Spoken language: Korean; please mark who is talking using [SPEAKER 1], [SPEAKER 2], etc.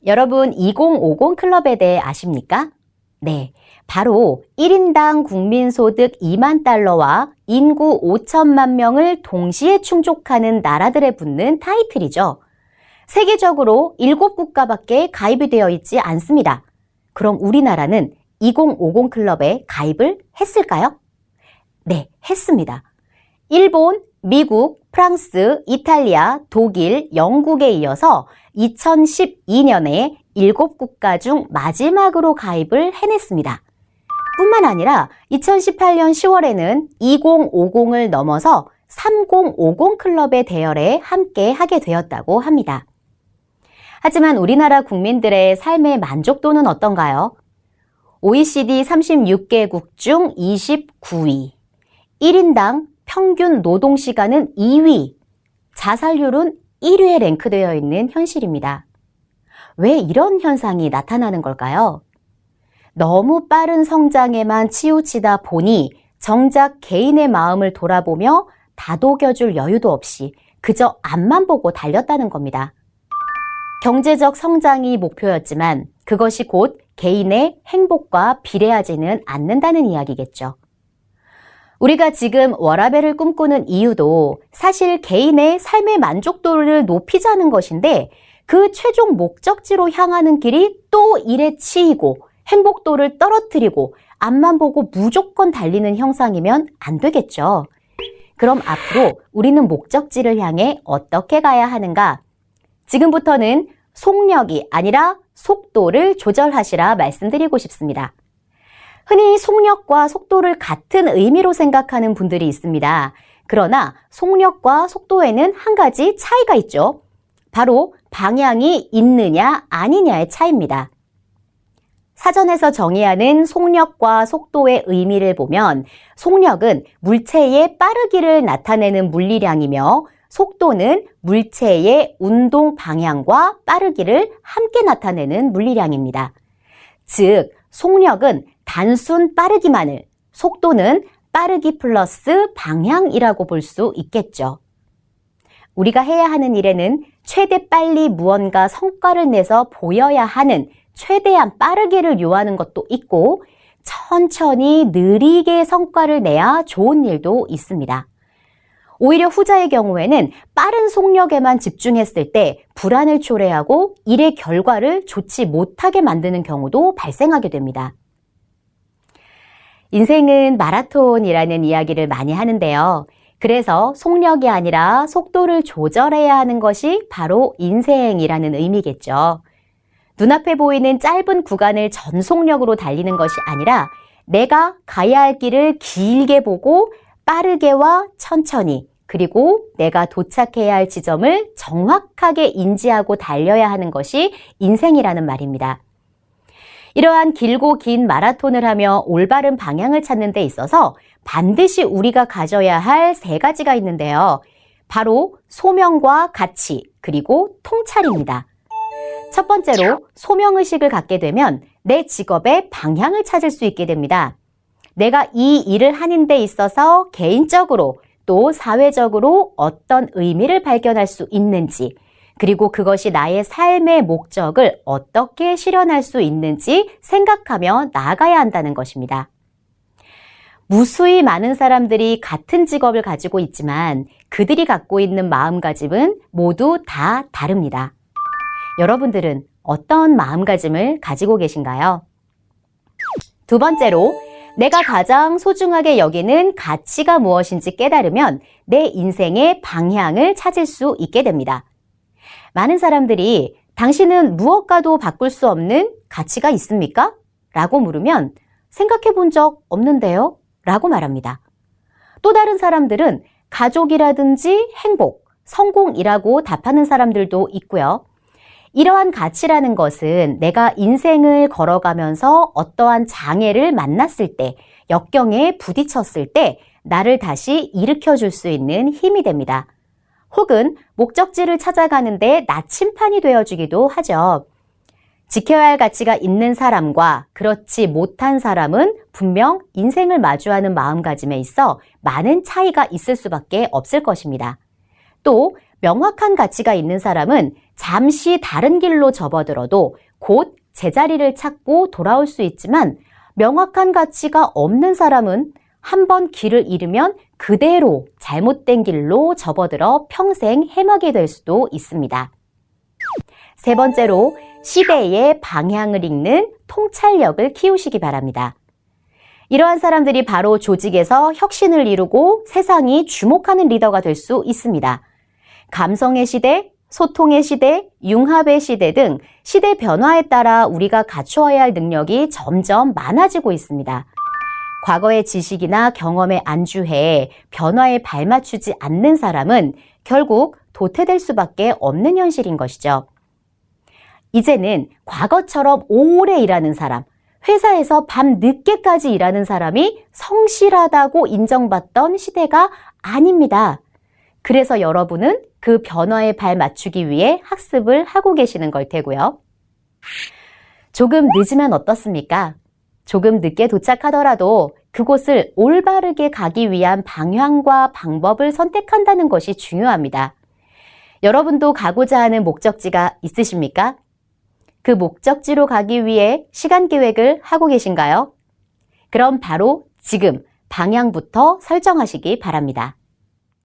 [SPEAKER 1] 여러분 2050 클럽에 대해 아십니까? 네, 바로 1인당 국민소득 2만 달러와 인구 5천만 명을 동시에 충족하는 나라들에 붙는 타이틀이죠. 세계적으로 7국가밖에 가입이 되어 있지 않습니다. 그럼 우리나라는 2050 클럽에 가입을 했을까요? 네, 했습니다. 일본, 미국, 프랑스, 이탈리아, 독일, 영국에 이어서 2012년에 7국가 중 마지막으로 가입을 해냈습니다. 뿐만 아니라 2018년 10월에는 2050을 넘어서 3050 클럽의 대열에 함께 하게 되었다고 합니다. 하지만 우리나라 국민들의 삶의 만족도는 어떤가요? OECD 36개국 중 29위, 1인당 평균 노동시간은 2위, 자살률은 1위에 랭크되어 있는 현실입니다. 왜 이런 현상이 나타나는 걸까요? 너무 빠른 성장에만 치우치다 보니 정작 개인의 마음을 돌아보며 다독여줄 여유도 없이 그저 앞만 보고 달렸다는 겁니다. 경제적 성장이 목표였지만 그것이 곧 개인의 행복과 비례하지는 않는다는 이야기겠죠. 우리가 지금 워라밸을 꿈꾸는 이유도 사실 개인의 삶의 만족도를 높이자는 것인데 그 최종 목적지로 향하는 길이 또 일에 치이고 행복도를 떨어뜨리고 앞만 보고 무조건 달리는 형상이면 안 되겠죠. 그럼 앞으로 우리는 목적지를 향해 어떻게 가야 하는가? 지금부터는 속력이 아니라 속도를 조절하시라 말씀드리고 싶습니다. 흔히 속력과 속도를 같은 의미로 생각하는 분들이 있습니다. 그러나 속력과 속도에는 한 가지 차이가 있죠. 바로 방향이 있느냐 아니냐의 차이입니다. 사전에서 정의하는 속력과 속도의 의미를 보면 속력은 물체의 빠르기를 나타내는 물리량이며 속도는 물체의 운동 방향과 빠르기를 함께 나타내는 물리량입니다. 즉, 속력은 단순 빠르기만을, 속도는 빠르기 플러스 방향이라고 볼 수 있겠죠. 우리가 해야 하는 일에는 최대 빨리 무언가 성과를 내서 보여야 하는 최대한 빠르기를 요하는 것도 있고 천천히 느리게 성과를 내야 좋은 일도 있습니다. 오히려 후자의 경우에는 빠른 속력에만 집중했을 때 불안을 초래하고 일의 결과를 좋지 못하게 만드는 경우도 발생하게 됩니다. 인생은 마라톤이라는 이야기를 많이 하는데요. 그래서 속력이 아니라 속도를 조절해야 하는 것이 바로 인생이라는 의미겠죠. 눈앞에 보이는 짧은 구간을 전속력으로 달리는 것이 아니라 내가 가야 할 길을 길게 보고 빠르게와 천천히 그리고 내가 도착해야 할 지점을 정확하게 인지하고 달려야 하는 것이 인생이라는 말입니다. 이러한 길고 긴 마라톤을 하며 올바른 방향을 찾는 데 있어서 반드시 우리가 가져야 할 3가지가 있는데요. 바로 소명과 가치, 그리고 통찰입니다. 첫 번째로 소명의식을 갖게 되면 내 직업의 방향을 찾을 수 있게 됩니다. 내가 이 일을 하는 데 있어서 개인적으로 또 사회적으로 어떤 의미를 발견할 수 있는지, 그리고 그것이 나의 삶의 목적을 어떻게 실현할 수 있는지 생각하며 나아가야 한다는 것입니다. 무수히 많은 사람들이 같은 직업을 가지고 있지만 그들이 갖고 있는 마음가짐은 모두 다 다릅니다. 여러분들은 어떤 마음가짐을 가지고 계신가요? 두 번째로, 내가 가장 소중하게 여기는 가치가 무엇인지 깨달으면 내 인생의 방향을 찾을 수 있게 됩니다. 많은 사람들이 당신은 무엇과도 바꿀 수 없는 가치가 있습니까? 라고 물으면 생각해 본 적 없는데요? 라고 말합니다. 또 다른 사람들은 가족이라든지 행복, 성공이라고 답하는 사람들도 있고요. 이러한 가치라는 것은 내가 인생을 걸어가면서 어떠한 장애를 만났을 때, 역경에 부딪혔을 때 나를 다시 일으켜줄 수 있는 힘이 됩니다. 혹은 목적지를 찾아가는데 나침판이 되어주기도 하죠. 지켜야 할 가치가 있는 사람과 그렇지 못한 사람은 분명 인생을 마주하는 마음가짐에 있어 많은 차이가 있을 수밖에 없을 것입니다. 또 명확한 가치가 있는 사람은 잠시 다른 길로 접어들어도 곧 제자리를 찾고 돌아올 수 있지만 명확한 가치가 없는 사람은 한번 길을 잃으면 그대로 잘못된 길로 접어들어 평생 헤매게 될 수도 있습니다. 세 번째로 시대의 방향을 읽는 통찰력을 키우시기 바랍니다. 이러한 사람들이 바로 조직에서 혁신을 이루고 세상이 주목하는 리더가 될 수 있습니다. 감성의 시대, 소통의 시대, 융합의 시대 등 시대 변화에 따라 우리가 갖추어야 할 능력이 점점 많아지고 있습니다. 과거의 지식이나 경험에 안주해 변화에 발맞추지 않는 사람은 결국 도태될 수밖에 없는 현실인 것이죠. 이제는 과거처럼 오래 일하는 사람, 회사에서 밤 늦게까지 일하는 사람이 성실하다고 인정받던 시대가 아닙니다. 그래서 여러분은 그 변화에 발맞추기 위해 학습을 하고 계시는 걸 테고요. 조금 늦으면 어떻습니까? 조금 늦게 도착하더라도 그곳을 올바르게 가기 위한 방향과 방법을 선택한다는 것이 중요합니다. 여러분도 가고자 하는 목적지가 있으십니까? 그 목적지로 가기 위해 시간 계획을 하고 계신가요? 그럼 바로 지금 방향부터 설정하시기 바랍니다.